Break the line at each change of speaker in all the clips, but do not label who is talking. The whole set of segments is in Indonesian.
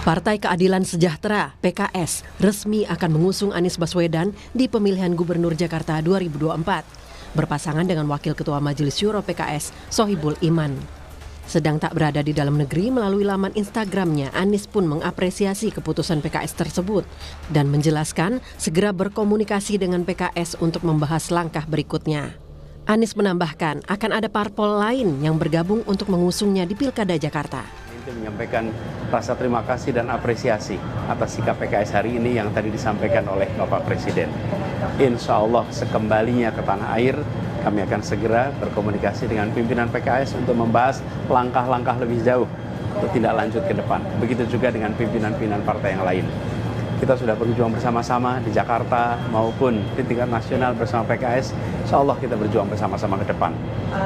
Partai Keadilan Sejahtera (PKS) resmi akan mengusung Anies Baswedan di pemilihan Gubernur Jakarta 2024, berpasangan dengan Wakil Ketua Majelis Syuro PKS, Sohibul Iman. Sedang tak berada di dalam negeri, melalui laman Instagramnya, Anies pun mengapresiasi keputusan PKS tersebut dan menjelaskan segera berkomunikasi dengan PKS untuk membahas langkah berikutnya. Anies menambahkan akan ada parpol lain yang bergabung untuk mengusungnya di Pilkada Jakarta.
Menyampaikan rasa terima kasih dan apresiasi atas sikap PKS hari ini yang tadi disampaikan oleh Bapak Presiden. Insya Allah sekembalinya ke tanah air, kami akan segera berkomunikasi dengan pimpinan PKS untuk membahas langkah-langkah lebih jauh untuk tindak lanjut ke depan. Begitu juga dengan pimpinan-pimpinan partai yang lain. Kita sudah berjuang bersama-sama di Jakarta maupun di tingkat nasional bersama PKS. Insya Allah kita berjuang bersama-sama ke depan.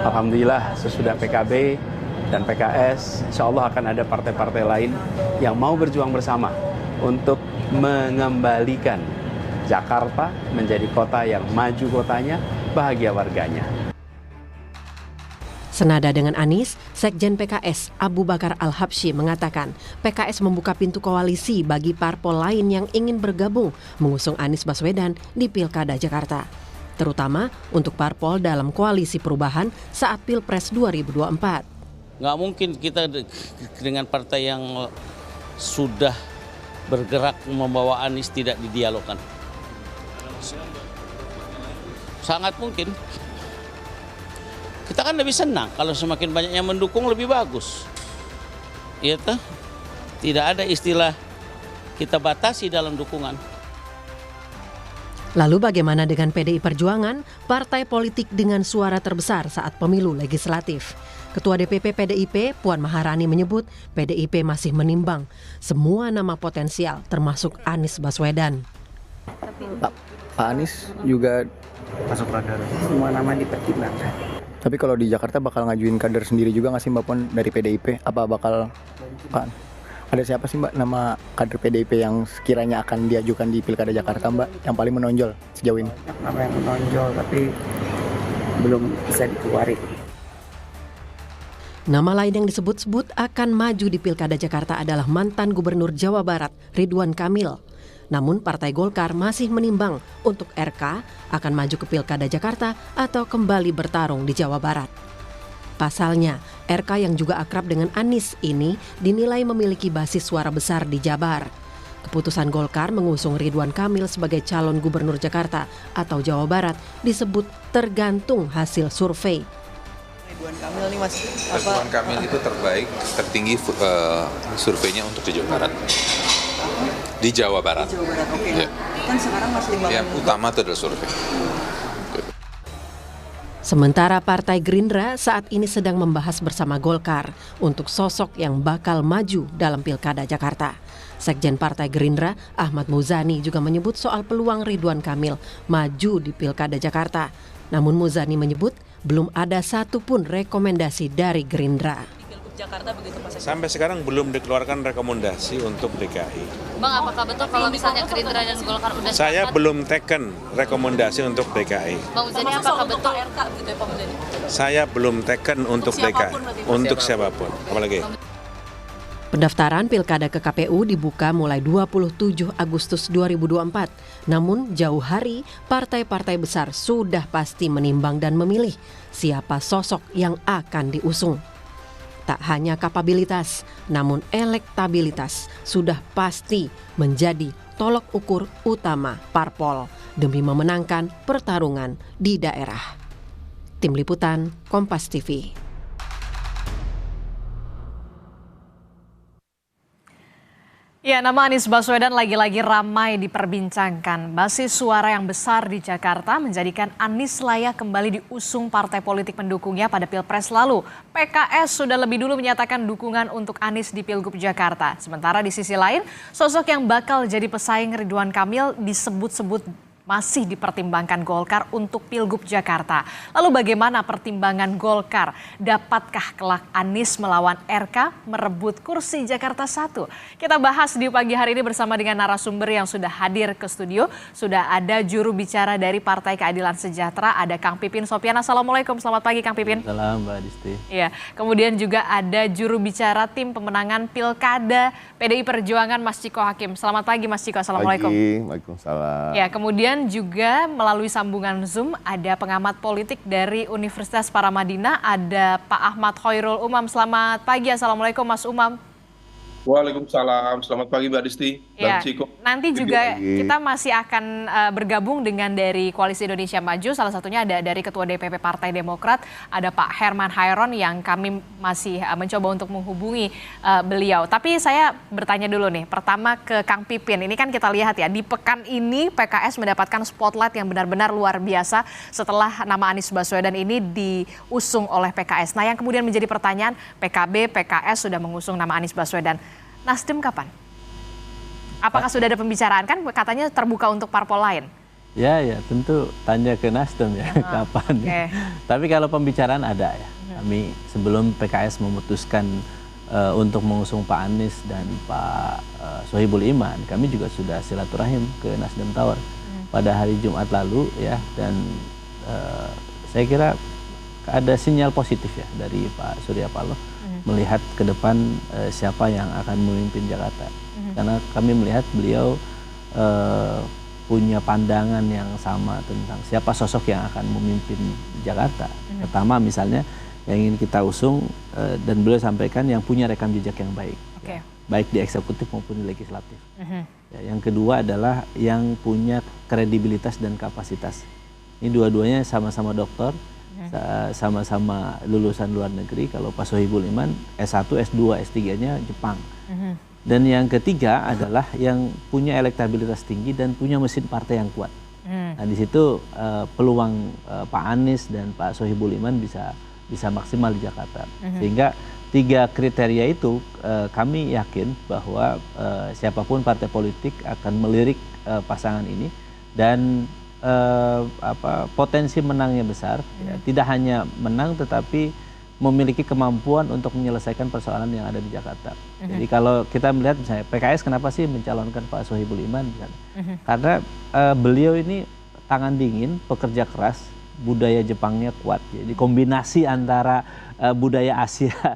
Alhamdulillah sesudah PKB dan PKS, insya Allah akan ada partai-partai lain yang mau berjuang bersama untuk mengembalikan Jakarta menjadi kota yang maju kotanya, bahagia warganya.
Senada dengan Anies, Sekjen PKS Abu Bakar Al-Habsyi mengatakan PKS membuka pintu koalisi bagi parpol lain yang ingin bergabung mengusung Anies Baswedan di Pilkada Jakarta, terutama untuk parpol dalam koalisi perubahan saat Pilpres 2024.
Nggak mungkin kita dengan partai yang sudah bergerak membawa Anies tidak didialogkan. Sangat mungkin. Kita kan lebih senang kalau semakin banyak yang mendukung lebih bagus. Iya toh? Tidak ada istilah kita batasi dalam dukungan.
Lalu bagaimana dengan PDI Perjuangan, partai politik dengan suara terbesar saat pemilu legislatif? Ketua DPP PDIP, Puan Maharani menyebut PDIP masih menimbang semua nama potensial termasuk Anies Baswedan.
Pak Anies juga
masuk radar.
Semua nama dipertimbangkan. Tapi kalau di Jakarta bakal ngajuin kader sendiri juga nggak sih Mbak Puan dari PDIP? Apa bakal Pak? Ada siapa sih Mbak nama kader PDIP yang sekiranya akan diajukan di Pilkada Jakarta Mbak yang paling menonjol sejauh ini?
Nama yang menonjol tapi belum bisa dikeluarin.
Nama lain yang disebut-sebut akan maju di Pilkada Jakarta adalah mantan Gubernur Jawa Barat Ridwan Kamil. Namun Partai Golkar masih menimbang untuk RK akan maju ke Pilkada Jakarta atau kembali bertarung di Jawa Barat. Pasalnya, RK yang juga akrab dengan Anies ini dinilai memiliki basis suara besar di Jabar. Keputusan Golkar mengusung Ridwan Kamil sebagai calon Gubernur Jakarta atau Jawa Barat disebut tergantung hasil survei.
Ridwan Kamil itu tertinggi surveinya untuk di Jawa Barat. Di Jawa Barat.
Di Jawa Barat, oke.
Ya.
Kan sekarang masih
yang utama itu adalah survei.
Sementara Partai Gerindra saat ini sedang membahas bersama Golkar untuk sosok yang bakal maju dalam Pilkada Jakarta. Sekjen Partai Gerindra, Ahmad Muzani juga menyebut soal peluang Ridwan Kamil maju di Pilkada Jakarta. Namun Muzani menyebut belum ada satupun rekomendasi dari Gerindra.
Jakarta begitu Mas?
Sampai sekarang belum dikeluarkan rekomendasi untuk DKI.
Bang, apakah betul kalau misalnya Gerindra dan Golkar udah
Saya belum taken rekomendasi untuk DKI.
Bang Muzani, apakah betul RK gitu ya Pak Muzani?
Saya belum taken untuk DKI. Untuk siapapun. Apalagi?
Pendaftaran Pilkada ke KPU dibuka mulai 27 Agustus 2024. Namun jauh hari, partai-partai besar sudah pasti menimbang dan memilih siapa sosok yang akan diusung. Tak hanya kapabilitas, namun elektabilitas sudah pasti menjadi tolok ukur utama parpol demi memenangkan pertarungan di daerah. Tim Liputan, Kompas TV.
Ya, nama Anies Baswedan lagi-lagi ramai diperbincangkan. Basis suara yang besar di Jakarta menjadikan Anies layak kembali diusung partai politik pendukungnya pada Pilpres lalu. PKS sudah lebih dulu menyatakan dukungan untuk Anies di Pilgub Jakarta. Sementara di sisi lain, sosok yang bakal jadi pesaing Ridwan Kamil disebut-sebut masih dipertimbangkan Golkar untuk Pilgub Jakarta. Lalu bagaimana pertimbangan Golkar? Dapatkah kelak Anies melawan RK merebut kursi Jakarta 1? Kita bahas di pagi hari ini bersama dengan narasumber yang sudah hadir ke studio. Sudah ada juru bicara dari Partai Keadilan Sejahtera, ada Kang Pipin Sopyan. Assalamualaikum, selamat pagi Kang Pipin.
Salam Mbak Disti.
Ya, kemudian juga ada juru bicara tim pemenangan Pilkada PDI Perjuangan Mas Ciko Hakim. Selamat pagi Mas Ciko, assalamualaikum.
Pagi, waalaikumsalam.
Ya, kemudian juga melalui sambungan Zoom ada pengamat politik dari Universitas Paramadina, ada Pak Ahmad Khairul Umam. Selamat pagi, assalamualaikum Mas Umam.
Waalaikumsalam, selamat pagi Mbak Disti dan Ciko.
Nanti juga kita masih akan bergabung dengan dari Koalisi Indonesia Maju, salah satunya ada dari Ketua DPP Partai Demokrat, ada Pak Herman Hairon yang kami masih mencoba untuk menghubungi beliau. Tapi saya bertanya dulu nih, pertama ke Kang Pipin, ini kan kita lihat ya, di pekan ini PKS mendapatkan spotlight yang benar-benar luar biasa setelah nama Anies Baswedan ini diusung oleh PKS. Nah yang kemudian menjadi pertanyaan, PKB, PKS sudah mengusung nama Anies Baswedan. Nasdem kapan? Apakah sudah ada pembicaraan? Kan katanya terbuka untuk parpol lain.
Ya, tentu tanya ke Nasdem ya kapan. Okay. Tapi kalau pembicaraan ada ya. Kami sebelum PKS memutuskan untuk mengusung Pak Anies dan Pak Sohibul Iman, kami juga sudah silaturahim ke Nasdem Tower pada hari Jumat lalu ya. Dan saya kira ada sinyal positif ya dari Pak Surya Paloh melihat ke depan siapa yang akan memimpin Jakarta. Karena kami melihat beliau punya pandangan yang sama tentang siapa sosok yang akan memimpin Jakarta. Pertama misalnya yang ingin kita usung dan beliau sampaikan yang punya rekam jejak yang baik. Ya, baik di eksekutif maupun di legislatif. Ya, yang kedua adalah yang punya kredibilitas dan kapasitas. Ini dua-duanya sama-sama doktor, sama-sama lulusan luar negeri. Kalau Pak Sohibul Iman S1, S2, S3-nya Jepang. Dan yang ketiga adalah yang punya elektabilitas tinggi dan punya mesin partai yang kuat. Nah di situ peluang Pak Anies dan Pak Sohibul Iman bisa maksimal di Jakarta. Sehingga tiga kriteria itu kami yakin bahwa siapapun partai politik akan melirik pasangan ini dan potensi menangnya besar, ya, tidak hanya menang tetapi memiliki kemampuan untuk menyelesaikan persoalan yang ada di Jakarta. Jadi kalau kita melihat misalnya PKS kenapa sih mencalonkan Pak Sohibul Iman misalnya? Karena beliau ini tangan dingin, pekerja keras, budaya Jepangnya kuat. Jadi kombinasi antara budaya Asia,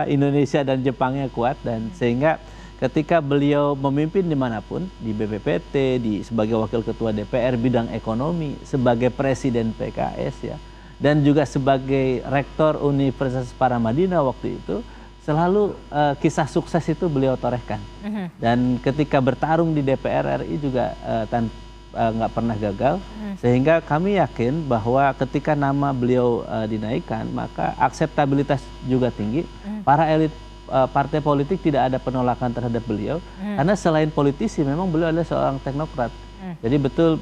Indonesia dan Jepangnya kuat, dan sehingga ketika beliau memimpin dimanapun, di BPPT, sebagai Wakil Ketua DPR bidang ekonomi, sebagai Presiden PKS ya, dan juga sebagai Rektor Universitas Paramadina waktu itu, selalu kisah sukses itu beliau torehkan. Dan ketika bertarung di DPR RI juga nggak pernah gagal, sehingga kami yakin bahwa ketika nama beliau dinaikkan, maka akseptabilitas juga tinggi, para elit partai politik tidak ada penolakan terhadap beliau karena selain politisi memang beliau adalah seorang teknokrat. Jadi betul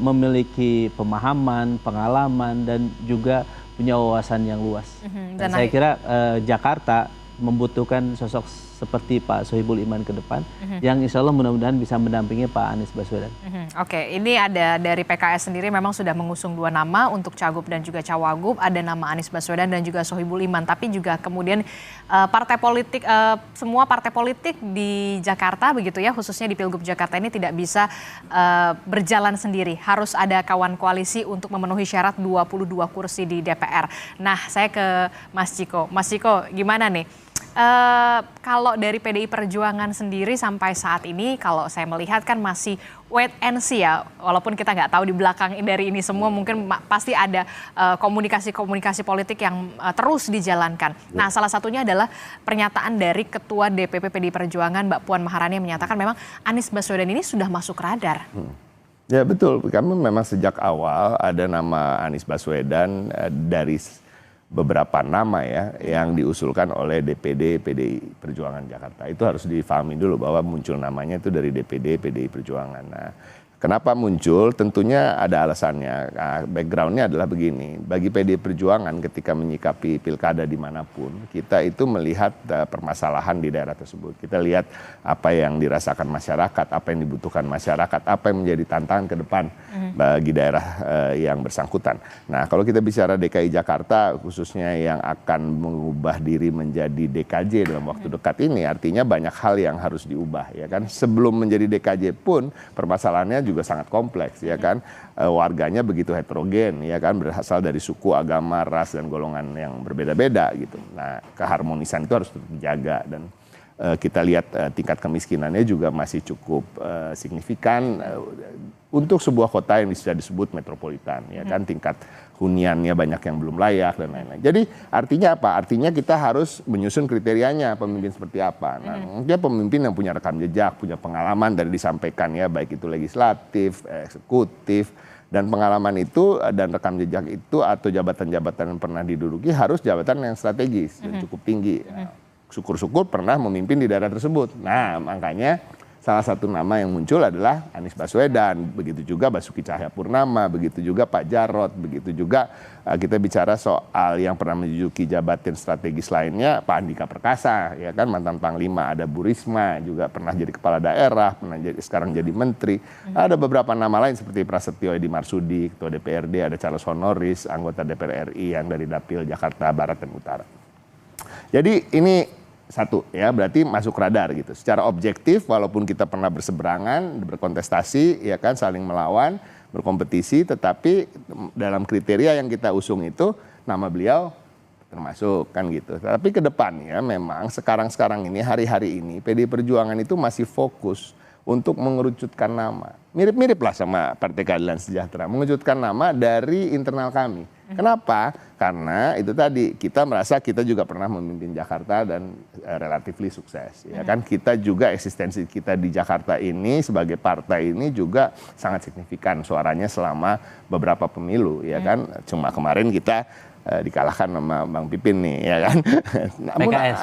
memiliki pemahaman, pengalaman dan juga punya wawasan yang luas. Dan saya kira Jakarta membutuhkan sosok seperti Pak Sohibul Iman ke depan yang insya Allah mudah-mudahan bisa mendampingi Pak Anies Baswedan.
Oke, ini ada dari PKS sendiri memang sudah mengusung dua nama untuk Cagup dan juga Cawagup, ada nama Anies Baswedan dan juga Sohibul Iman, tapi juga kemudian partai politik, semua partai politik di Jakarta begitu ya, khususnya di Pilgub Jakarta ini tidak bisa berjalan sendiri, harus ada kawan koalisi untuk memenuhi syarat 22 kursi di DPR. Nah, saya ke Mas Ciko. Mas Ciko, gimana nih? Kalau dari PDI Perjuangan sendiri sampai saat ini, kalau saya melihat kan masih wait and see ya, walaupun kita nggak tahu di belakang dari ini semua mungkin pasti ada komunikasi-komunikasi politik yang terus dijalankan. Nah, salah satunya adalah pernyataan dari Ketua DPP PDI Perjuangan Mbak Puan Maharani yang menyatakan memang Anies Baswedan ini sudah masuk radar.
Ya betul, kami memang sejak awal ada nama Anies Baswedan dari beberapa nama ya yang diusulkan oleh DPD PDI Perjuangan Jakarta. Itu harus difahami dulu bahwa muncul namanya itu dari DPD PDI Perjuangan. Nah, Kenapa muncul? Tentunya ada alasannya. Nah, backgroundnya adalah begini, bagi PDI Perjuangan ketika menyikapi pilkada dimanapun, kita itu melihat permasalahan di daerah tersebut. Kita lihat apa yang dirasakan masyarakat, apa yang dibutuhkan masyarakat, apa yang menjadi tantangan ke depan bagi daerah yang bersangkutan. Nah, kalau kita bicara DKI Jakarta, khususnya yang akan mengubah diri menjadi DKJ dalam waktu dekat ini, artinya banyak hal yang harus diubah, ya kan? Sebelum menjadi DKJ pun permasalahannya juga sangat kompleks, ya kan, warganya begitu heterogen, ya kan, berasal dari suku, agama, ras dan golongan yang berbeda-beda gitu. Nah, keharmonisan itu harus dijaga dan kita lihat tingkat kemiskinannya juga masih cukup signifikan untuk sebuah kota yang bisa disebut metropolitan, ya kan, tingkat huniannya banyak yang belum layak dan lain-lain. Jadi artinya apa? Artinya kita harus menyusun kriterianya pemimpin seperti apa. Nah, dia pemimpin yang punya rekam jejak, punya pengalaman dari disampaikan, ya, baik itu legislatif, eksekutif, dan pengalaman itu dan rekam jejak itu atau jabatan-jabatan yang pernah diduduki harus jabatan yang strategis dan cukup tinggi. Syukur-syukur pernah memimpin di daerah tersebut. Nah, makanya salah satu nama yang muncul adalah Anies Baswedan, begitu juga Basuki Cahayapurnama, begitu juga Pak Jarot, begitu juga kita bicara soal yang pernah menduduki jabatan strategis lainnya, Pak Andika Perkasa, ya kan, mantan Panglima, ada Bu Risma, juga pernah jadi kepala daerah, sekarang jadi menteri. Ada beberapa nama lain seperti Prasetyo Edi Marsudi, Ketua DPRD, ada Charles Honoris, anggota DPR RI yang dari Dapil Jakarta Barat dan Utara. Jadi ini satu, ya, berarti masuk radar gitu. Secara objektif, walaupun kita pernah berseberangan, berkontestasi, ya kan, saling melawan, berkompetisi, tetapi dalam kriteria yang kita usung itu nama beliau termasuk, kan gitu. Tapi ke depannya memang sekarang ini, hari-hari ini PDI Perjuangan itu masih fokus untuk mengerucutkan nama. Mirip-mirip lah sama Partai Keadilan Sejahtera, mengerucutkan nama dari internal kami. Kenapa? Karena itu tadi, kita merasa kita juga pernah memimpin Jakarta dan relatively sukses, ya kan. Kita juga eksistensi kita di Jakarta ini sebagai partai ini juga sangat signifikan suaranya selama beberapa pemilu, ya kan. Cuma kemarin kita dikalahkan sama Bang Pipin nih, ya kan. Namun,
PKS.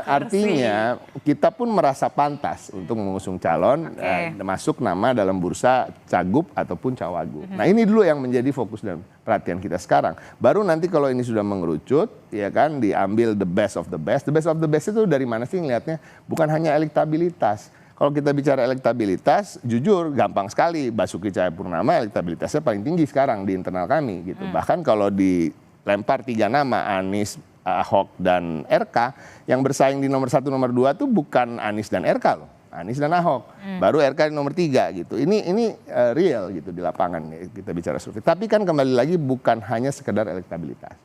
artinya kita pun merasa pantas untuk mengusung calon, masuk nama dalam bursa cagup ataupun cawagup. Nah, ini dulu yang menjadi fokus dan perhatian kita sekarang. Baru nanti kalau ini sudah mengerucut, ya kan, diambil the best of the best. The best of the best itu dari mana sih ngelihatnya? Bukan hanya elektabilitas. Kalau kita bicara elektabilitas, jujur gampang sekali. Basuki Cahayapurnama elektabilitasnya paling tinggi sekarang di internal kami gitu. Bahkan kalau dilempar 3 nama, Anies, Ahok, dan RK, yang bersaing di nomor 1, nomor 2 tuh bukan Anies dan RK loh. Anies dan Ahok, baru RK di nomor 3 gitu. Ini real gitu di lapangan, kita bicara survei. Tapi kan kembali lagi bukan hanya sekedar elektabilitas.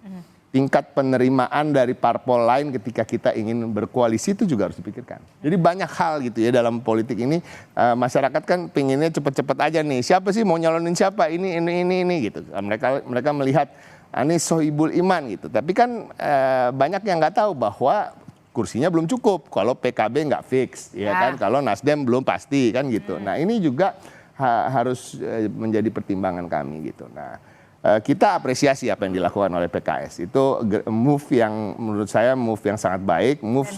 Tingkat penerimaan dari parpol lain ketika kita ingin berkoalisi itu juga harus dipikirkan. Jadi banyak hal gitu ya dalam politik ini, masyarakat kan pinginnya cepet-cepet aja nih, siapa sih mau nyalonin siapa, ini gitu. Mereka melihat Anies Sohibul Iman gitu. Tapi kan banyak yang nggak tahu bahwa kursinya belum cukup kalau PKB nggak fix, ya kan, kalau Nasdem belum pasti, kan gitu. Nah, ini juga harus menjadi pertimbangan kami gitu. Nah, kita apresiasi apa yang dilakukan oleh PKS. Itu move yang menurut saya sangat baik, move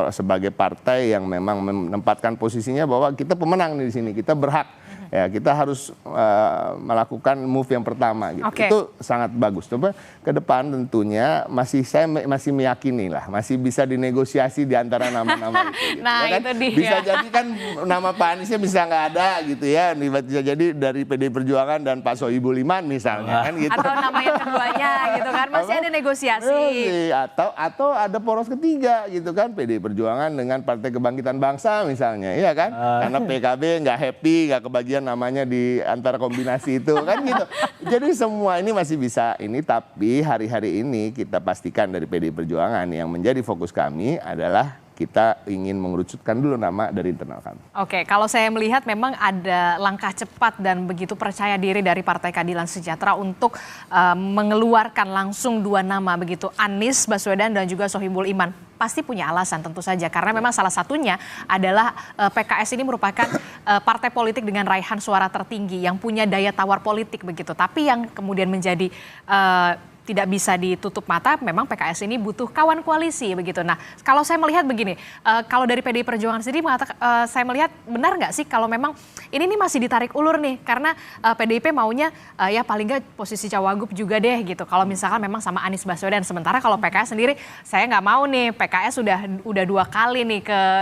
sebagai partai yang memang menempatkan posisinya bahwa kita pemenang di sini, kita berhak. Ya, kita harus melakukan move yang pertama gitu. Itu sangat bagus. Coba ke depan tentunya saya masih meyakini lah, masih bisa dinegosiasi di antara nama-nama itu. Gitu,
nah,
ya kan?
itu dia.
Bisa jadi kan nama Pak Aniesnya bisa nggak ada gitu ya. Bisa jadi dari PDI Perjuangan dan Pak Sohibul Iman misalnya kan gitu.
Atau nama yang keduanya gitu kan, masih ada negosiasi.
Atau ada poros ketiga gitu kan, PDI Perjuangan dengan Partai Kebangkitan Bangsa misalnya, iya kan? Karena PKB nggak happy, nggak kebagian namanya di antara kombinasi itu kan gitu. Jadi semua ini masih bisa ini, tapi hari-hari ini kita pastikan dari PDI Perjuangan yang menjadi fokus kami adalah kita ingin mengerucutkan dulu nama dari internal kami.
Oke, kalau saya melihat memang ada langkah cepat dan begitu percaya diri dari Partai Keadilan Sejahtera untuk mengeluarkan langsung 2 nama begitu, Anies Baswedan dan juga Sohibul Iman. Pasti punya alasan tentu saja, karena memang salah satunya adalah PKS ini merupakan partai politik dengan raihan suara tertinggi yang punya daya tawar politik begitu. Tapi yang kemudian menjadi tidak bisa ditutup mata, memang PKS ini butuh kawan koalisi begitu. Nah, kalau saya melihat begini, kalau dari PDI Perjuangan sendiri saya melihat benar nggak sih kalau memang ini nih masih ditarik ulur nih, karena PDIP maunya ya paling nggak posisi cawagup juga deh gitu. Kalau misalkan memang sama Anies Baswedan, sementara kalau PKS sendiri saya nggak mau nih, PKS udah 2 kali nih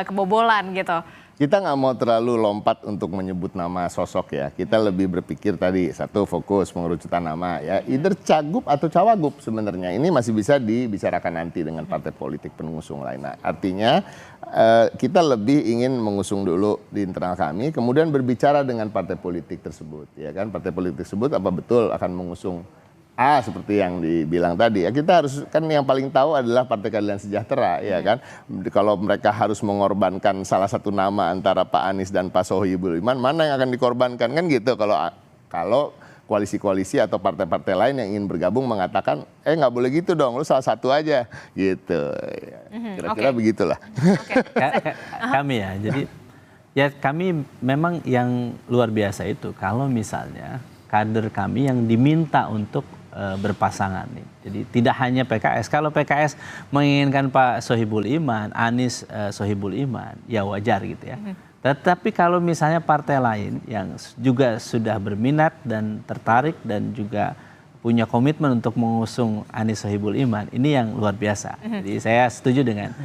kebobolan gitu.
Kita nggak mau terlalu lompat untuk menyebut nama sosok ya. Kita lebih berpikir tadi, satu fokus pengerucutan nama ya. Either cagup atau cawagup sebenarnya. Ini masih bisa dibicarakan nanti dengan partai politik pengusung lain. Nah, artinya kita lebih ingin mengusung dulu di internal kami, kemudian berbicara dengan partai politik tersebut. Ya kan, partai politik tersebut apa betul akan mengusung seperti yang dibilang tadi ya, kita harus kan yang paling tahu adalah Partai Keadilan Sejahtera ya kan. Kalau mereka harus mengorbankan salah satu nama antara Pak Anies dan Pak Sohibul Iman, mana yang akan dikorbankan kan gitu. Kalau koalisi-koalisi atau partai-partai lain yang ingin bergabung mengatakan nggak boleh gitu dong, lu salah satu aja gitu. Kira-kira begitulah.
Kami ya, jadi ya kami memang yang luar biasa itu kalau misalnya kader kami yang diminta untuk berpasangan nih. Jadi tidak hanya PKS. Kalau PKS menginginkan Pak Sohibul Iman, Anies Sohibul Iman, ya wajar gitu ya. Tetapi kalau misalnya partai lain yang juga sudah berminat dan tertarik dan juga punya komitmen untuk mengusung Anies Sohibul Iman, ini yang luar biasa. Jadi saya setuju dengan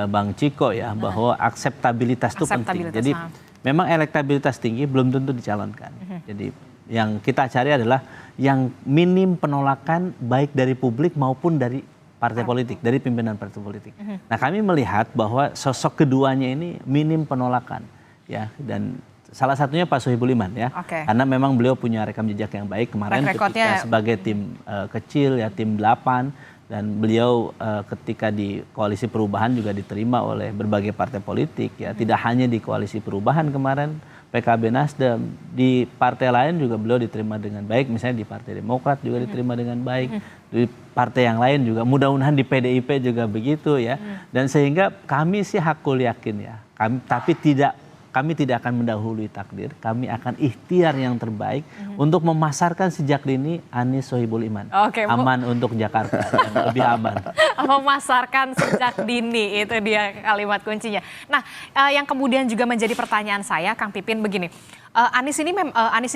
Bang Ciko ya, bahwa akseptabilitas itu penting. Jadi memang elektabilitas tinggi belum tentu dicalonkan. Jadi yang kita cari adalah yang minim penolakan baik dari publik maupun dari partai politik, dari pimpinan partai politik. Nah, kami melihat bahwa sosok keduanya ini minim penolakan ya, dan salah satunya Pak Sohibul Iman ya. Karena memang beliau punya rekam jejak yang baik kemarin ketika sebagai tim kecil ya, tim 8, dan beliau ketika di Koalisi Perubahan juga diterima oleh berbagai partai politik ya, tidak hanya di Koalisi Perubahan kemarin, PKB, Nasdem, di partai lain juga beliau diterima dengan baik, misalnya di Partai Demokrat juga diterima dengan baik, di partai yang lain juga, mudah-mudahan di PDIP juga begitu ya. Dan sehingga kami sih hakul yakin ya, kami tidak akan mendahului takdir, kami akan ikhtiar yang terbaik untuk memasarkan sejak dini Anies Sohibul Iman. Aman untuk Jakarta, yang lebih aman.
Memasarkan sejak dini, itu dia kalimat kuncinya. Nah, yang kemudian juga menjadi pertanyaan saya, Kang Pipin, begini. Anies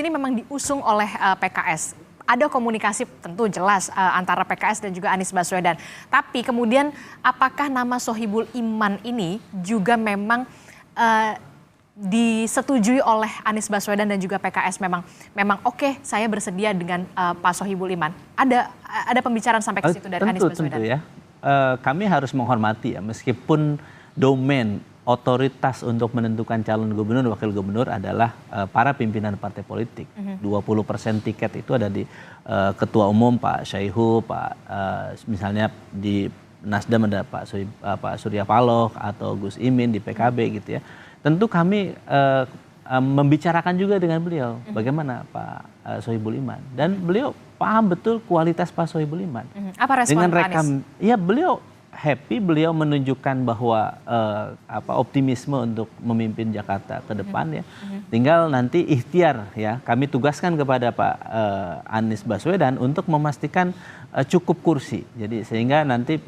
ini memang diusung oleh PKS. Ada komunikasi tentu jelas antara PKS dan juga Anies Baswedan. Tapi kemudian apakah nama Sohibul Iman ini juga memang disetujui oleh Anies Baswedan dan juga PKS, memang oke, saya bersedia dengan Pak Sohibul Iman. Ada pembicaraan sampai ke situ dari Anies Baswedan?
Tentu ya. Kami harus menghormati ya, meskipun domain otoritas untuk menentukan calon gubernur dan wakil gubernur adalah para pimpinan partai politik. 20% tiket itu ada di Ketua Umum Pak Syaihu, misalnya di Nasdem ada Pak Surya Paloh atau Gus Imin di PKB gitu ya. Tentu kami membicarakan juga dengan beliau bagaimana Pak Sohibul Iman, dan beliau paham betul kualitas Pak Sohibul Iman.
Apa respon
dengan
Pak Anies?
Ya beliau happy, beliau menunjukkan bahwa optimisme untuk memimpin Jakarta ke depan ya. Tinggal nanti ikhtiar ya, kami tugaskan kepada Pak Anies Baswedan untuk memastikan cukup kursi. Jadi sehingga nanti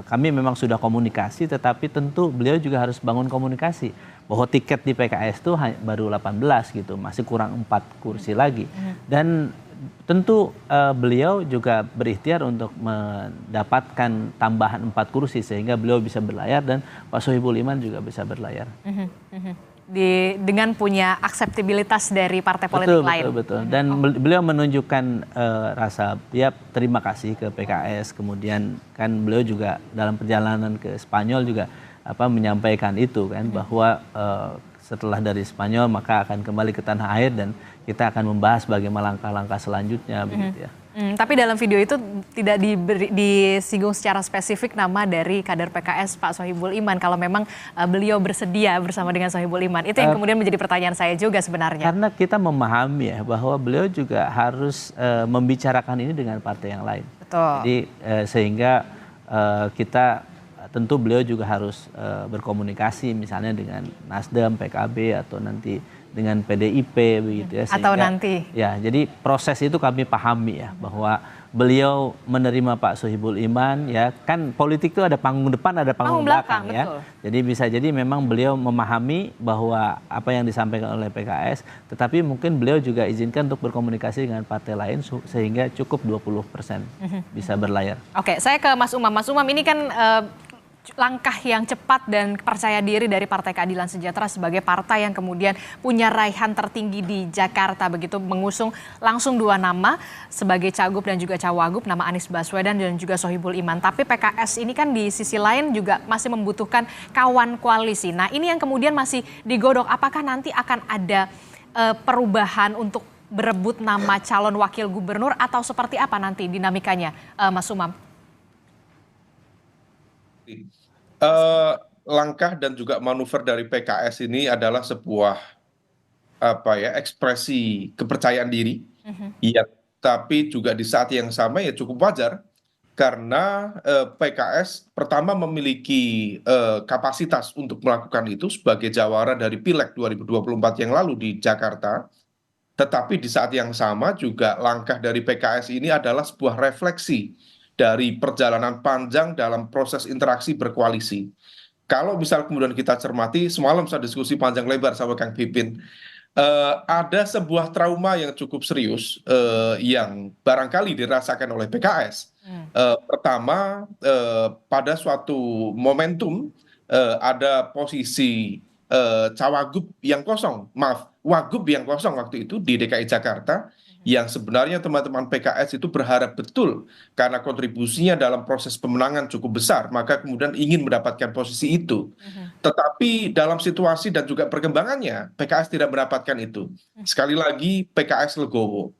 kami memang sudah komunikasi, tetapi tentu beliau juga harus bangun komunikasi bahwa tiket di PKS itu baru 18 gitu, masih kurang 4 kursi lagi. Dan tentu beliau juga berikhtiar untuk mendapatkan tambahan 4 kursi sehingga beliau bisa berlayar dan Pak Sohibul Iman juga bisa berlayar.
Dengan punya akseptabilitas dari partai politik lain.
Betul. Dan beliau menunjukkan rasa terima kasih ke PKS. Kemudian kan beliau juga dalam perjalanan ke Spanyol juga menyampaikan itu kan, bahwa setelah dari Spanyol maka akan kembali ke tanah air dan kita akan membahas bagaimana langkah-langkah selanjutnya begitu ya.
Tapi dalam video itu tidak disinggung secara spesifik nama dari kader PKS Pak Sohibul Iman, kalau memang beliau bersedia bersama dengan Sohibul Iman. Itu yang kemudian menjadi pertanyaan saya juga sebenarnya.
Karena kita memahami ya bahwa beliau juga harus membicarakan ini dengan partai yang lain.
Betul.
Jadi sehingga kita tentu beliau juga harus berkomunikasi misalnya dengan Nasdem, PKB atau nanti dengan PDIP begitu ya.
Atau
Sehingga,
nanti.
ya, jadi proses itu kami pahami ya bahwa beliau menerima Pak Sohibul Iman ya, kan politik itu ada panggung depan ada panggung belakang ya.
Betul.
Jadi bisa jadi memang beliau memahami bahwa apa yang disampaikan oleh PKS, tetapi mungkin beliau juga izinkan untuk berkomunikasi dengan partai lain sehingga cukup 20% bisa berlayar.
Oke, saya ke Mas Umam. Mas Umam, ini kan langkah yang cepat dan percaya diri dari Partai Keadilan Sejahtera sebagai partai yang kemudian punya raihan tertinggi di Jakarta, begitu mengusung langsung 2 nama sebagai cagup dan juga cawagup, nama Anies Baswedan dan juga Sohibul Iman. Tapi PKS ini kan di sisi lain juga masih membutuhkan kawan koalisi. Nah, ini yang kemudian masih digodok, apakah nanti akan ada perubahan untuk berebut nama calon wakil gubernur atau seperti apa nanti dinamikanya, Mas Umam?
Langkah dan juga manuver dari PKS ini adalah sebuah ekspresi kepercayaan diri, ya, tapi juga di saat yang sama ya cukup wajar karena PKS pertama memiliki kapasitas untuk melakukan itu sebagai jawara dari Pileg 2024 yang lalu di Jakarta. Tetapi di saat yang sama juga langkah dari PKS ini adalah sebuah refleksi dari perjalanan panjang dalam proses interaksi berkoalisi. Kalau misal kemudian kita cermati, semalam saya diskusi panjang lebar sama Kang Pipin, ada sebuah trauma yang cukup serius yang barangkali dirasakan oleh PKS. Pertama, pada suatu momentum ada posisi cawagup yang kosong, wagub yang kosong waktu itu di DKI Jakarta, yang sebenarnya teman-teman PKS itu berharap betul karena kontribusinya dalam proses pemenangan cukup besar, maka kemudian ingin mendapatkan posisi itu. Tetapi dalam situasi dan juga perkembangannya, PKS tidak mendapatkan itu. Sekali lagi, PKS legowo.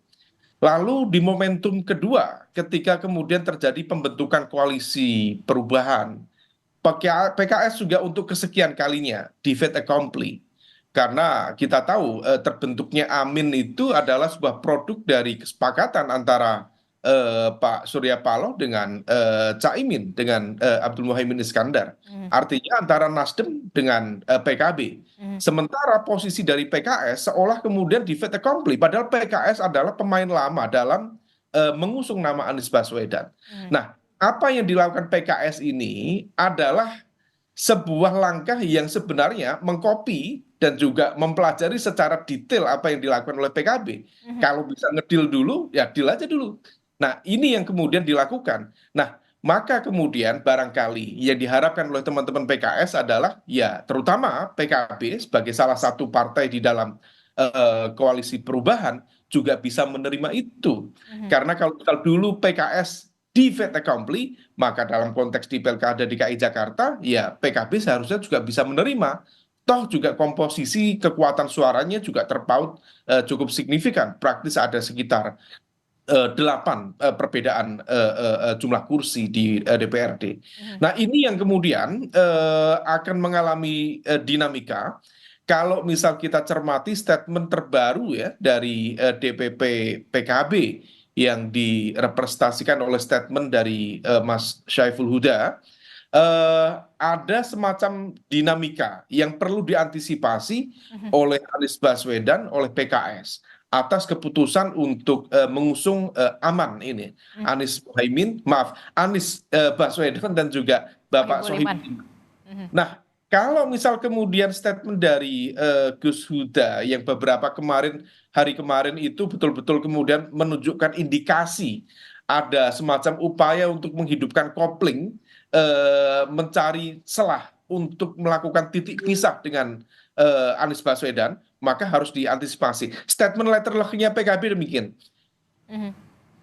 Lalu di momentum kedua, ketika kemudian terjadi pembentukan koalisi perubahan, PKS juga untuk kesekian kalinya di fait accompli. Karena kita tahu terbentuknya Amin itu adalah sebuah produk dari kesepakatan antara Pak Surya Paloh dengan Caimin, dengan Abdul Muhaimin Iskandar. Artinya antara Nasdem dengan PKB. Sementara posisi dari PKS seolah kemudian di fait accompli. Padahal PKS adalah pemain lama dalam mengusung nama Anies Baswedan. Nah, apa yang dilakukan PKS ini adalah sebuah langkah yang sebenarnya mengkopi dan juga mempelajari secara detail apa yang dilakukan oleh PKB. Kalau bisa ngedil dulu, ya deal aja dulu. Nah, ini yang kemudian dilakukan. Nah, maka kemudian barangkali yang diharapkan oleh teman-teman PKS adalah ya terutama PKB sebagai salah satu partai di dalam koalisi perubahan juga bisa menerima itu. Karena kalau dulu PKS di fait accompli, maka dalam konteks di Pilkada DKI Jakarta, ya PKB seharusnya juga bisa menerima. Toh juga komposisi kekuatan suaranya juga terpaut cukup signifikan. Praktis ada sekitar 8 perbedaan jumlah kursi di DPRD. Nah, ini yang kemudian akan mengalami dinamika. Kalau misal kita cermati statement terbaru ya dari DPP PKB yang direpresentasikan oleh statement dari Mas Syaiful Huda, ada semacam dinamika yang perlu diantisipasi oleh Anies Baswedan, oleh PKS atas keputusan untuk mengusung Aman ini, Anies Baswedan dan juga Bapak Sohibul Iman. Nah, kalau misal kemudian statement dari Gus Huda yang beberapa hari kemarin itu betul-betul kemudian menunjukkan indikasi ada semacam upaya untuk menghidupkan kopling, mencari celah untuk melakukan titik pisah dengan Anies Baswedan, maka harus diantisipasi. Statement letternya PKB demikian.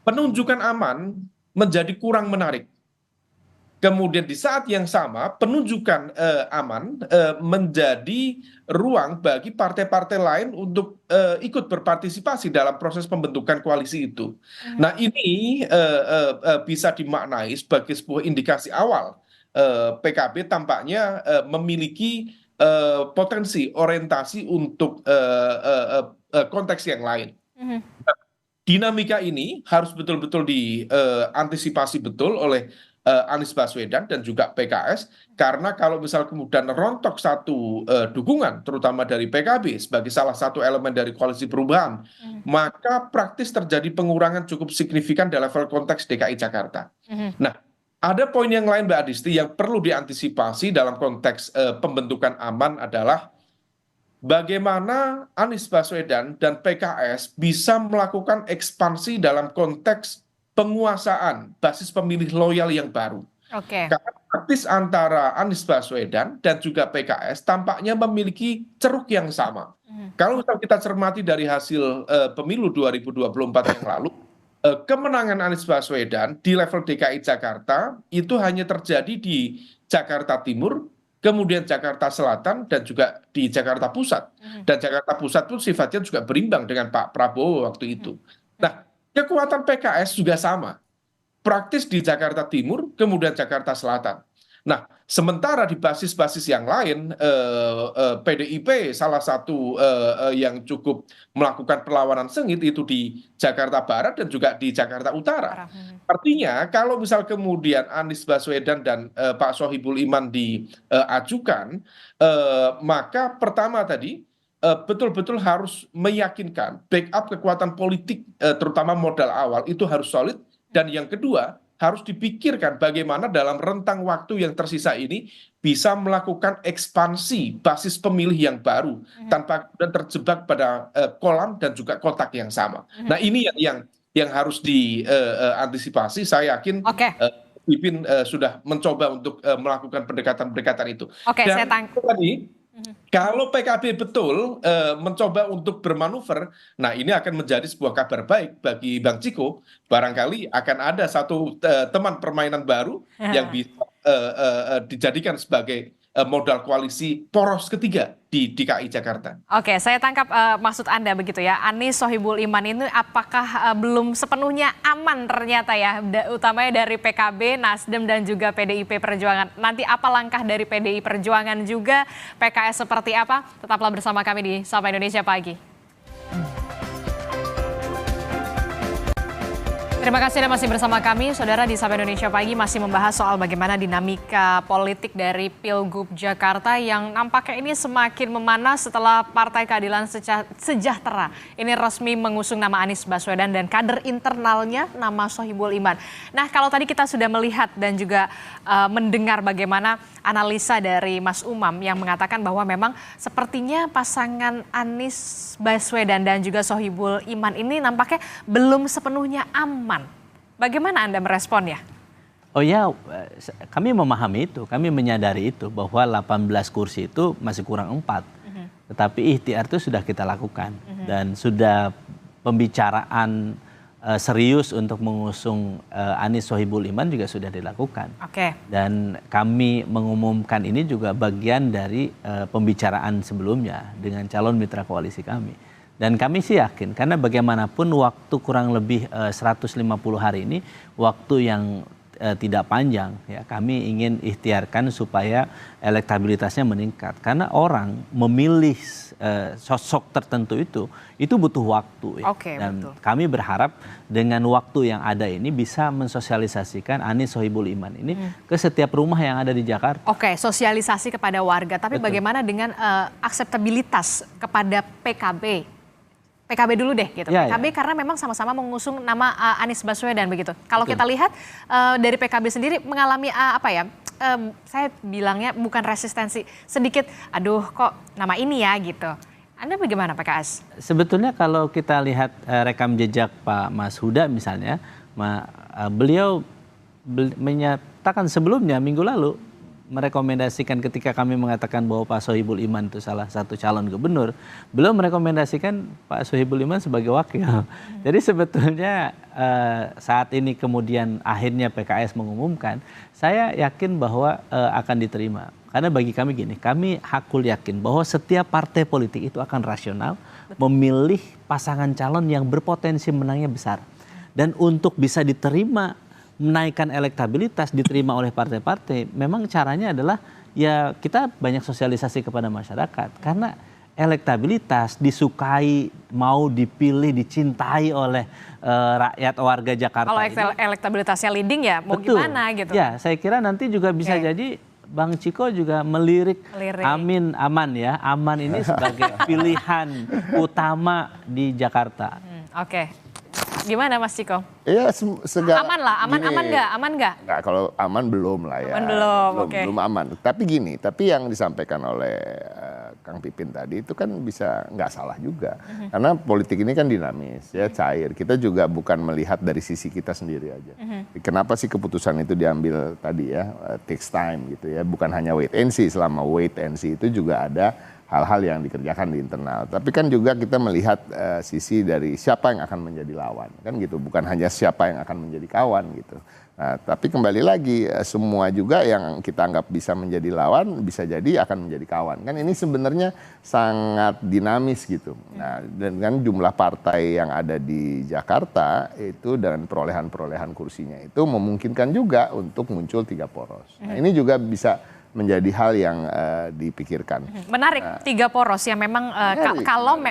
Penunjukan Aman menjadi kurang menarik. Kemudian di saat yang sama penunjukan Aman menjadi ruang bagi partai-partai lain untuk ikut berpartisipasi dalam proses pembentukan koalisi itu. Nah, ini bisa dimaknai sebagai sebuah indikasi awal PKB tampaknya memiliki potensi orientasi untuk konteks yang lain. Dinamika ini harus betul-betul diantisipasi betul oleh Anies Baswedan dan juga PKS, karena kalau misal kemudian rontok satu dukungan terutama dari PKB sebagai salah satu elemen dari koalisi perubahan, maka praktis terjadi pengurangan cukup signifikan dalam level konteks DKI Jakarta. Nah, ada poin yang lain Mbak Adisti yang perlu diantisipasi dalam konteks pembentukan aman adalah bagaimana Anies Baswedan dan PKS bisa melakukan ekspansi dalam konteks penguasaan basis pemilih loyal yang baru. Karena praktis antara Anies Baswedan dan juga PKS tampaknya memiliki ceruk yang sama. Kalau misal kita cermati dari hasil pemilu 2024 yang lalu, kemenangan Anies Baswedan di level DKI Jakarta itu hanya terjadi di Jakarta Timur, kemudian Jakarta Selatan, dan juga di Jakarta Pusat. Dan Jakarta Pusat pun sifatnya juga berimbang dengan Pak Prabowo waktu itu. Nah, kekuatan PKS juga sama. Praktis di Jakarta Timur, kemudian Jakarta Selatan. Nah, sementara di basis-basis yang lain, PDIP salah satu yang cukup melakukan perlawanan sengit itu di Jakarta Barat dan juga di Jakarta Utara. Artinya, kalau misal kemudian Anies Baswedan dan Pak Sohibul Iman diajukan, maka pertama tadi, betul-betul harus meyakinkan backup kekuatan politik, terutama modal awal, itu harus solid. Dan yang kedua, harus dipikirkan bagaimana dalam rentang waktu yang tersisa ini bisa melakukan ekspansi basis pemilih yang baru tanpa kemudian terjebak pada kolam dan juga kotak yang sama. Nah, ini yang harus diantisipasi. Saya yakin Pipin sudah mencoba untuk melakukan pendekatan-pendekatan itu. Dan
saya tangkap
tadi, kalau PKB betul mencoba untuk bermanuver, nah ini akan menjadi sebuah kabar baik bagi Bang Ciko. Barangkali akan ada satu teman permainan baru yang bisa dijadikan sebagai modal koalisi poros ketiga di DKI Jakarta.
Oke, saya tangkap maksud Anda begitu ya. Anies Sohibul Iman ini apakah belum sepenuhnya aman ternyata ya, utamanya dari PKB, Nasdem dan juga PDIP Perjuangan. Nanti apa langkah dari PDI Perjuangan juga, PKS seperti apa? Tetaplah bersama kami di Sapa Indonesia Pagi. Terima kasih Anda masih bersama kami, Saudara, di Sapa Indonesia Pagi masih membahas soal bagaimana dinamika politik dari Pilgub Jakarta yang nampaknya ini semakin memanas setelah Partai Keadilan Sejahtera ini resmi mengusung nama Anies Baswedan dan kader internalnya nama Sohibul Iman. Nah, kalau tadi kita sudah melihat dan juga mendengar bagaimana analisa dari Mas Umam yang mengatakan bahwa memang sepertinya pasangan Anies Baswedan dan juga Sohibul Iman ini nampaknya belum sepenuhnya aman. Bagaimana Anda meresponnya?
Oh ya, kami memahami itu, kami menyadari itu bahwa 18 kursi itu masih kurang 4. Tetapi ikhtiar itu sudah kita lakukan dan sudah pembicaraan serius untuk mengusung Anies Sohibul Iman juga sudah dilakukan. Dan kami mengumumkan ini juga bagian dari pembicaraan sebelumnya dengan calon mitra koalisi kami. Dan kami sih yakin, karena bagaimanapun waktu kurang lebih 150 hari ini, waktu yang tidak panjang, ya kami ingin ikhtiarkan supaya elektabilitasnya meningkat. Karena orang memilih sosok tertentu itu butuh waktu. Ya. Dan betul. Kami berharap dengan waktu yang ada ini bisa mensosialisasikan Anies Sohibul Iman ini ke setiap rumah yang ada di Jakarta.
Sosialisasi kepada warga, tapi betul. Bagaimana dengan akseptabilitas kepada PKB? PKB dulu deh gitu. PKB karena memang sama-sama mengusung nama Anies Baswedan begitu. Kalau kita lihat dari PKB sendiri mengalami saya bilangnya bukan resistensi, sedikit aduh kok nama ini ya gitu. Anda bagaimana PKS?
Sebetulnya kalau kita lihat rekam jejak Pak Mas Huda misalnya, beliau menyatakan sebelumnya minggu lalu merekomendasikan ketika kami mengatakan bahwa Pak Sohibul Iman itu salah satu calon gubernur, beliau merekomendasikan Pak Sohibul Iman sebagai wakil. Jadi sebetulnya saat ini kemudian akhirnya PKS mengumumkan, saya yakin bahwa akan diterima. Karena bagi kami gini, kami hakul yakin bahwa setiap partai politik itu akan rasional memilih pasangan calon yang berpotensi menangnya besar. Dan untuk bisa diterima, menaikkan elektabilitas, diterima oleh partai-partai, memang caranya adalah ya kita banyak sosialisasi kepada masyarakat. Karena elektabilitas, disukai, mau dipilih, dicintai oleh rakyat warga Jakarta.
Kalau elektabilitasnya leading ya mau
Betul.
gimana gitu.
Ya, saya kira nanti juga bisa jadi Bang Ciko juga melirik Aman ya. Aman ini sebagai pilihan utama di Jakarta.
Oke. Gimana Mas Ciko?
Iya,
aman lah, aman nggak? Aman nggak?
Nggak, kalau aman belum lah ya.
Aman belum, oke.
Belum aman. Tapi gini, tapi yang disampaikan oleh Kang Pipin tadi itu kan bisa nggak salah juga. Karena politik ini kan dinamis, ya cair. Kita juga bukan melihat dari sisi kita sendiri aja. Kenapa sih keputusan itu diambil tadi ya, takes time gitu ya. Bukan hanya wait and see, selama wait and see itu juga ada hal-hal yang dikerjakan di internal. Tapi kan juga kita melihat sisi dari siapa yang akan menjadi lawan. Kan gitu, bukan hanya siapa yang akan menjadi kawan gitu. Nah, tapi kembali lagi semua juga yang kita anggap bisa menjadi lawan bisa jadi akan menjadi kawan. Kan ini sebenarnya sangat dinamis gitu. Nah, dengan jumlah partai yang ada di Jakarta itu dan perolehan kursinya itu memungkinkan juga untuk muncul 3 poros. Nah, ini juga bisa menjadi hal yang dipikirkan.
Menarik, 3 poros yang memang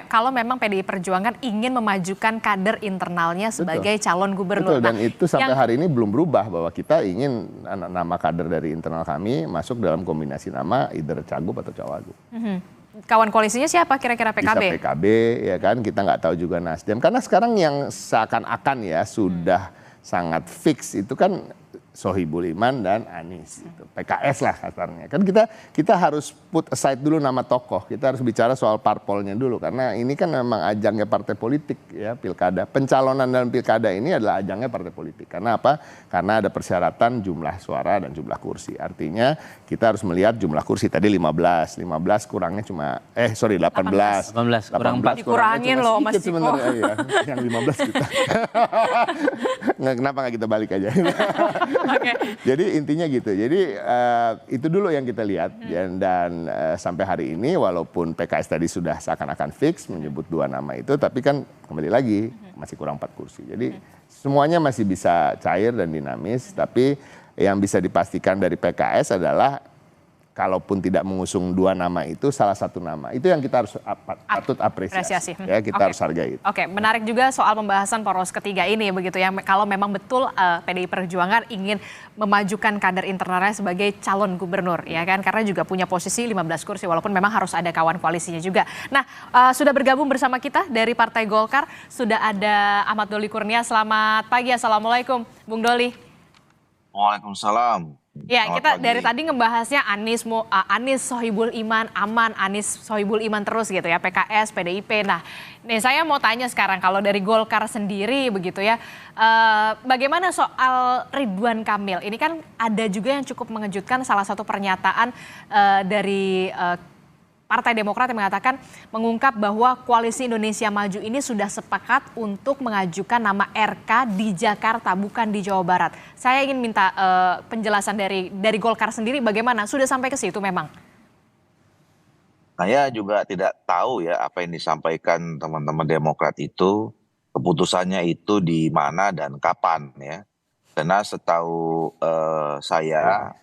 kalau memang PDI Perjuangan ingin memajukan kader internalnya sebagai calon gubernur.
Betul, dan itu sampai hari ini belum berubah bahwa kita ingin nama kader dari internal kami masuk dalam kombinasi nama either Cagup atau Cawagup.
Kawan koalisinya siapa kira-kira PKB?
Bisa PKB ya kan, kita nggak tahu juga Nasdem. Karena sekarang yang seakan-akan ya sudah sangat fix itu kan Sohibul Iman dan Anies, itu PKS lah kasarnya. Kan kita harus put aside dulu nama tokoh, kita harus bicara soal parpolnya dulu karena ini kan memang ajangnya partai politik ya, pilkada. Pencalonan dalam pilkada ini adalah ajangnya partai politik. Karena apa? Karena ada persyaratan jumlah suara dan jumlah kursi. Artinya kita harus melihat jumlah kursi tadi 15 kurangnya cuma 18
kurang 4.
Dikurangin loh Mas Ciko.
Sebenarnya ya, yang 15 kita. Kenapa nggak kita balik aja?
Okay.
Jadi intinya gitu. Jadi itu dulu yang kita lihat dan sampai hari ini walaupun PKS tadi sudah seakan-akan fix menyebut 2 nama itu, tapi kan kembali lagi masih kurang 4 kursi. Jadi semuanya masih bisa cair dan dinamis. Tapi yang bisa dipastikan dari PKS adalah kalaupun tidak mengusung 2 nama itu salah satu nama. Itu yang kita harus patut apresiasi. Ya, kita harus hargai itu.
Oke, menarik juga soal pembahasan poros ketiga ini begitu ya. Kalau memang betul PDI Perjuangan ingin memajukan kader internalnya sebagai calon gubernur ya kan, karena juga punya posisi 15 kursi walaupun memang harus ada kawan koalisinya juga. Nah, sudah bergabung bersama kita dari Partai Golkar sudah ada Ahmad Doli Kurnia. Selamat pagi, assalamualaikum Bung Doli.
Waalaikumsalam.
Ya, kita dari tadi ngebahasnya Anies Sohibul Iman, Aman, Anies Sohibul Iman terus gitu ya, PKS, PDIP. Nah, nih saya mau tanya sekarang kalau dari Golkar sendiri begitu ya, bagaimana soal Ridwan Kamil? Ini kan ada juga yang cukup mengejutkan, salah satu pernyataan dari Partai Demokrat yang mengungkap bahwa Koalisi Indonesia Maju ini sudah sepakat untuk mengajukan nama RK di Jakarta, bukan di Jawa Barat. Saya ingin minta penjelasan dari Golkar sendiri bagaimana, sudah sampai ke situ memang?
Saya juga tidak tahu ya apa yang disampaikan teman-teman Demokrat itu, keputusannya itu di mana dan kapan ya. Karena setahu saya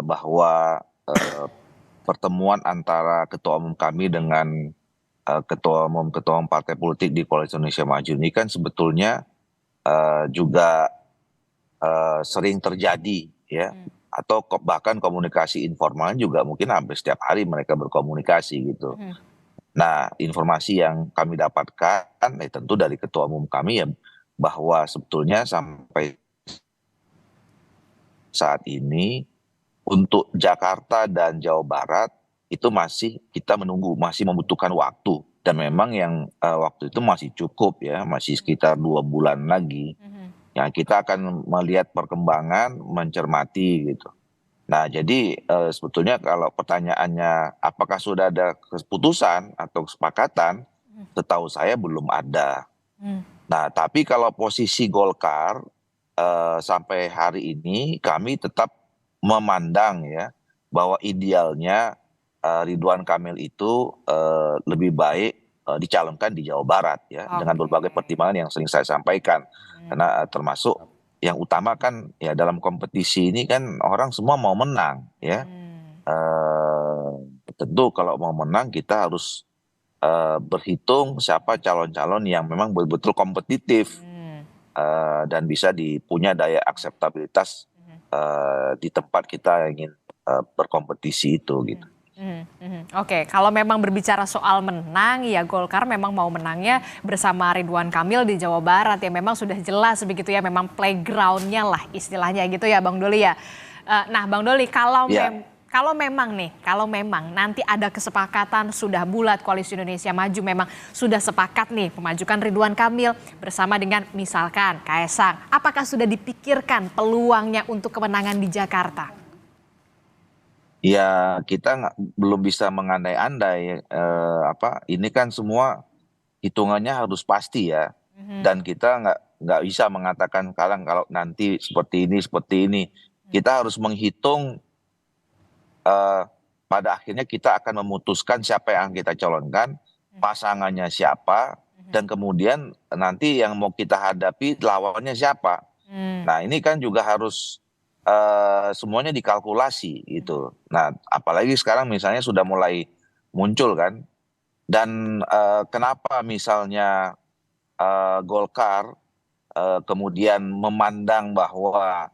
bahwa pertemuan antara ketua umum kami dengan ketua umum partai politik di Koalisi Indonesia Maju ini kan sebetulnya juga sering terjadi ya, atau bahkan komunikasi informal juga mungkin hampir setiap hari mereka berkomunikasi gitu. Nah, informasi yang kami dapatkan tentu dari ketua umum kami ya, bahwa sebetulnya sampai saat ini untuk Jakarta dan Jawa Barat itu masih kita menunggu, masih membutuhkan waktu. Dan memang yang waktu itu masih cukup ya, masih sekitar 2 bulan lagi. Ya, kita akan melihat perkembangan, mencermati gitu. Nah, jadi sebetulnya kalau pertanyaannya apakah sudah ada keputusan atau kesepakatan, setahu saya belum ada. Nah, tapi kalau posisi Golkar sampai hari ini kami tetap memandang ya bahwa idealnya Ridwan Kamil itu lebih baik dicalonkan di Jawa Barat ya, dengan berbagai pertimbangan yang sering saya sampaikan. Karena termasuk yang utama kan ya, dalam kompetisi ini kan orang semua mau menang ya. Tentu kalau mau menang kita harus berhitung siapa calon-calon yang memang betul-betul kompetitif dan bisa punya daya akseptabilitas di tempat kita ingin berkompetisi itu gitu.
Oke, kalau memang berbicara soal menang, ya Golkar memang mau menangnya bersama Ridwan Kamil di Jawa Barat ya, memang sudah jelas begitu ya, memang playgroundnya lah istilahnya gitu ya Bang Doli ya. Nah Bang Doli, kalau memang nanti ada kesepakatan sudah bulat Koalisi Indonesia Maju memang sudah sepakat nih memajukan Ridwan Kamil bersama dengan misalkan Kaesang, apakah sudah dipikirkan peluangnya untuk kemenangan di Jakarta?
Ya kita belum bisa mengandai-andai, ini kan semua hitungannya harus pasti ya, dan kita nggak bisa mengatakan kalau nanti seperti ini, kita harus menghitung pada akhirnya kita akan memutuskan siapa yang kita calonkan, pasangannya siapa, dan kemudian nanti yang mau kita hadapi lawannya siapa. Nah ini kan juga harus semuanya dikalkulasi gitu. Nah, apalagi sekarang misalnya sudah mulai muncul kan. Dan kenapa misalnya Golkar kemudian memandang bahwa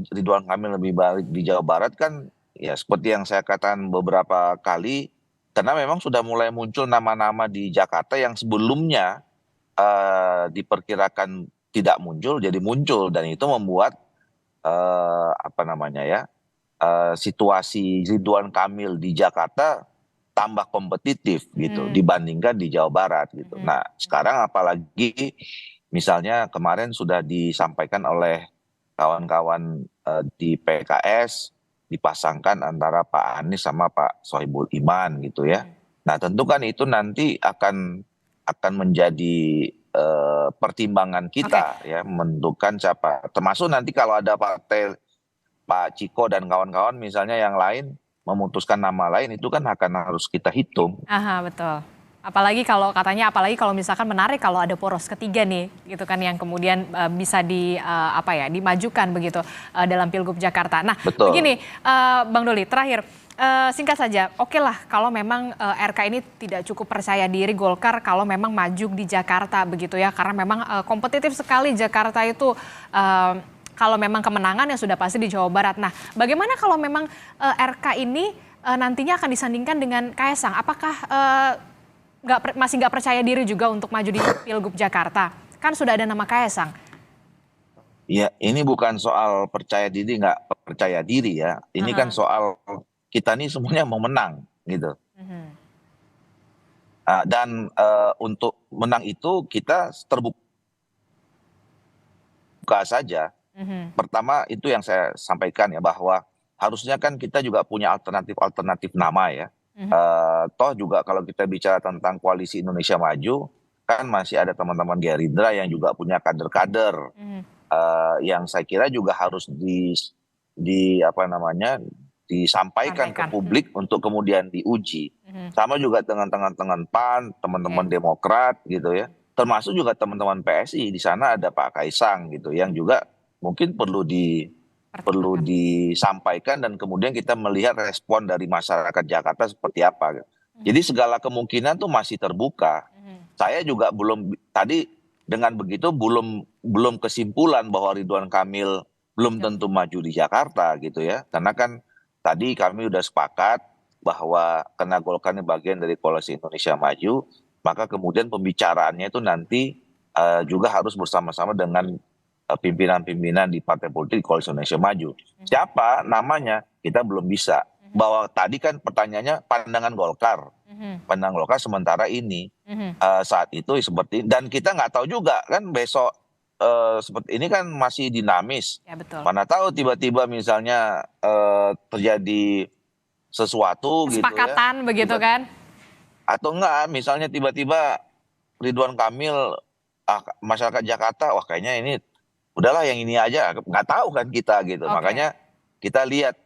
Ridwan Kamil lebih baik di Jawa Barat kan ya seperti yang saya katakan beberapa kali, karena memang sudah mulai muncul nama-nama di Jakarta yang sebelumnya diperkirakan tidak muncul jadi muncul, dan itu membuat situasi Ridwan Kamil di Jakarta tambah kompetitif gitu dibandingkan di Jawa Barat gitu. Nah sekarang apalagi misalnya kemarin sudah disampaikan oleh kawan-kawan di PKS dipasangkan antara Pak Anies sama Pak Sohibul Iman gitu ya. Nah tentu kan itu nanti akan menjadi pertimbangan kita ya, menentukan siapa, termasuk nanti kalau ada partai Pak Ciko dan kawan-kawan misalnya yang lain memutuskan nama lain, itu kan akan harus kita hitung.
Betul. Apalagi kalau misalkan menarik kalau ada poros ketiga nih gitu kan yang kemudian bisa dimajukan begitu dalam Pilgub Jakarta. Nah, begini Bang Doli, terakhir singkat saja, oke lah kalau memang RK ini tidak cukup percaya diri Golkar kalau memang maju di Jakarta begitu ya, karena memang kompetitif sekali Jakarta itu, kalau memang kemenangan ya sudah pasti di Jawa Barat. Nah bagaimana kalau memang RK ini nantinya akan disandingkan dengan Kaesang, apakah masih nggak percaya diri juga untuk maju di Pilgub Jakarta? Kan sudah ada nama Kaesang.
Ya ini bukan soal percaya diri nggak percaya diri ya, ini kan soal kita nih semuanya mau menang gitu. Dan untuk menang itu kita terbuka saja. Pertama itu yang saya sampaikan ya, bahwa harusnya kan kita juga punya alternatif nama ya. Toh juga kalau kita bicara tentang Koalisi Indonesia Maju, kan masih ada teman-teman Gerindra yang juga punya kader-kader yang saya kira juga harus disampaikan ke publik untuk kemudian diuji. Sama juga dengan teman-teman PAN, teman-teman Demokrat gitu ya. Termasuk juga teman-teman PSI, di sana ada Pak Kaesang gitu yang juga mungkin perlu disampaikan, dan kemudian kita melihat respon dari masyarakat Jakarta seperti apa. Jadi segala kemungkinan tuh masih terbuka. Saya juga tadi dengan begitu belum kesimpulan bahwa Ridwan Kamil belum tentu maju di Jakarta gitu ya. Karena kan tadi kami udah sepakat bahwa karena Golkar ini bagian dari Koalisi Indonesia Maju, maka kemudian pembicaraannya itu nanti juga harus bersama-sama dengan pimpinan-pimpinan di partai politik di Koalisi Indonesia Maju. Siapa namanya kita belum bisa. Bahwa tadi kan pertanyaannya pandangan Golkar. Pandangan Golkar sementara ini saat itu seperti, dan kita nggak tahu juga kan besok seperti ini kan masih dinamis.
Ya, betul.
Mana tahu tiba-tiba misalnya terjadi sesuatu
kesepakatan gitu ya. Begitu kan?
Atau enggak misalnya tiba-tiba Ridwan Kamil masyarakat Jakarta, wah kayaknya ini udahlah yang ini aja, nggak tahu kan kita gitu. Makanya kita lihat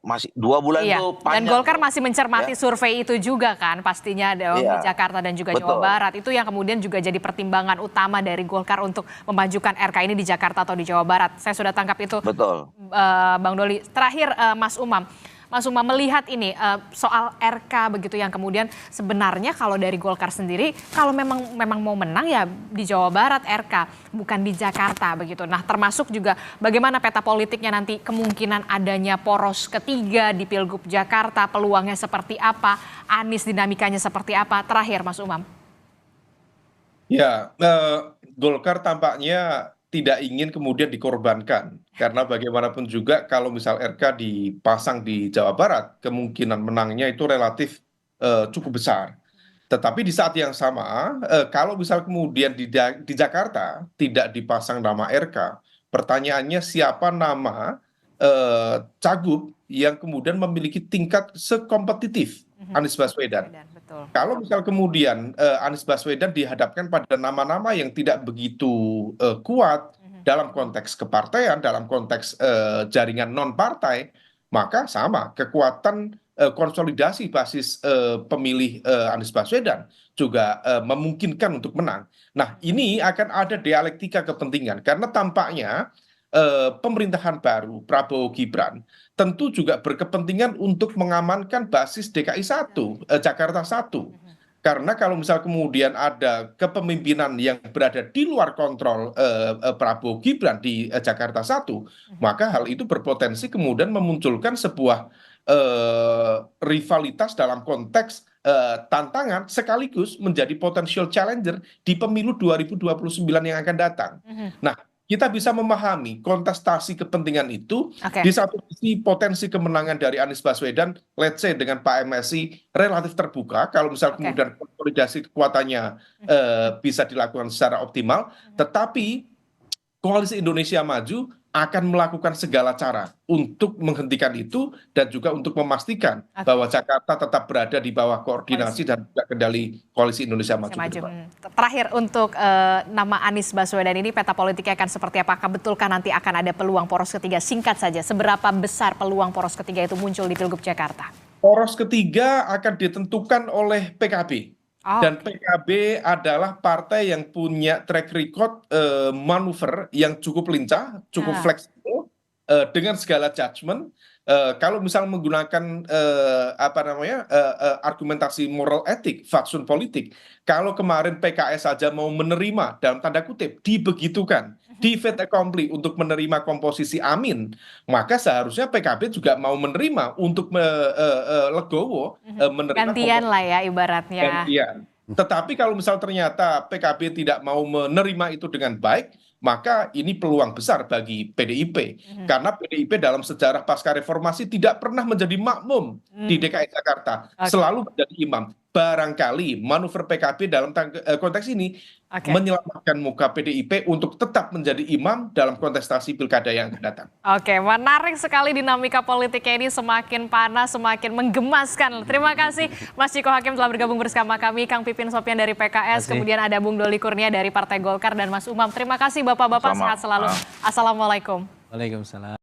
masih 2 bulan itu panjang.
Dan Golkar masih mencermati survei itu juga kan pastinya di Jakarta dan juga Jawa Barat. Itu yang kemudian juga jadi pertimbangan utama dari Golkar untuk memajukan RK ini di Jakarta atau di Jawa Barat. Saya sudah tangkap itu.
Betul.
Bang Doli. Terakhir Mas Umam, Mas Umam melihat ini soal RK begitu yang kemudian sebenarnya kalau dari Golkar sendiri kalau memang mau menang ya di Jawa Barat RK bukan di Jakarta begitu. Nah termasuk juga bagaimana peta politiknya nanti kemungkinan adanya poros ketiga di Pilgub Jakarta, peluangnya seperti apa, Anies dinamikanya seperti apa. Terakhir Mas Umam.
Ya, Golkar tampaknya tidak ingin kemudian dikorbankan. Karena bagaimanapun juga kalau misal RK dipasang di Jawa Barat, kemungkinan menangnya itu relatif cukup besar. Tetapi di saat yang sama, kalau misal kemudian di Jakarta tidak dipasang nama RK, pertanyaannya siapa nama cagup yang kemudian memiliki tingkat sekompetitif Anies Baswedan. Kalau misal kemudian Anies Baswedan dihadapkan pada nama-nama yang tidak begitu kuat dalam konteks kepartaian, dalam konteks jaringan non-partai, maka sama kekuatan konsolidasi basis pemilih Anies Baswedan juga memungkinkan untuk menang. Nah, ini akan ada dialektika kepentingan karena tampaknya pemerintahan baru Prabowo Gibran tentu juga berkepentingan untuk mengamankan basis DKI 1, Jakarta 1. Karena kalau misal kemudian ada kepemimpinan yang berada di luar kontrol Prabowo Gibran di Jakarta 1, maka hal itu berpotensi kemudian memunculkan sebuah rivalitas dalam konteks tantangan sekaligus menjadi potential challenger di pemilu 2029 yang akan datang. Nah, kita bisa memahami kontestasi kepentingan itu. Di satu sisi potensi kemenangan dari Anies Baswedan, let's say dengan Pak MSI relatif terbuka, kalau misal kemudian konsolidasi kekuatannya bisa dilakukan secara optimal, tetapi Koalisi Indonesia Maju akan melakukan segala cara untuk menghentikan itu dan juga untuk memastikan bahwa Jakarta tetap berada di bawah koordinasi dan juga kendali Koalisi Indonesia Maju.
Terakhir untuk nama Anies Baswedan ini peta politiknya akan seperti apa? Betulkah nanti akan ada peluang poros ketiga? Singkat saja, seberapa besar peluang poros ketiga itu muncul di Pilgub Jakarta?
Poros ketiga akan ditentukan oleh PKB. Dan PKB adalah partai yang punya track record manuver yang cukup lincah, cukup fleksibel dengan segala judgement. Kalau misal menggunakan argumentasi moral etik, fatsun politik, kalau kemarin PKS saja mau menerima dalam tanda kutip dibegitukan, di fait accompli untuk menerima komposisi Amin, maka seharusnya PKB juga mau menerima untuk legowo menerima
gantian lah ya ibaratnya.
Gantian. Tetapi kalau misal ternyata PKB tidak mau menerima itu dengan baik, maka ini peluang besar bagi PDIP. Karena PDIP dalam sejarah pasca reformasi tidak pernah menjadi makmum di DKI Jakarta. Selalu menjadi imam. Barangkali manuver PKB dalam konteks ini menyelamatkan muka PDIP untuk tetap menjadi imam dalam kontestasi pilkada yang akan datang.
Oke, menarik sekali dinamika politiknya ini semakin panas, semakin menggemaskan. Terima kasih Mas Ciko Hakim telah bergabung bersama kami, Kang Pipin Sopyan dari PKS, kemudian ada Bung Doli Kurnia dari Partai Golkar dan Mas Umam. Terima kasih Bapak-Bapak, sehat selalu. Assalamualaikum.
Waalaikumsalam.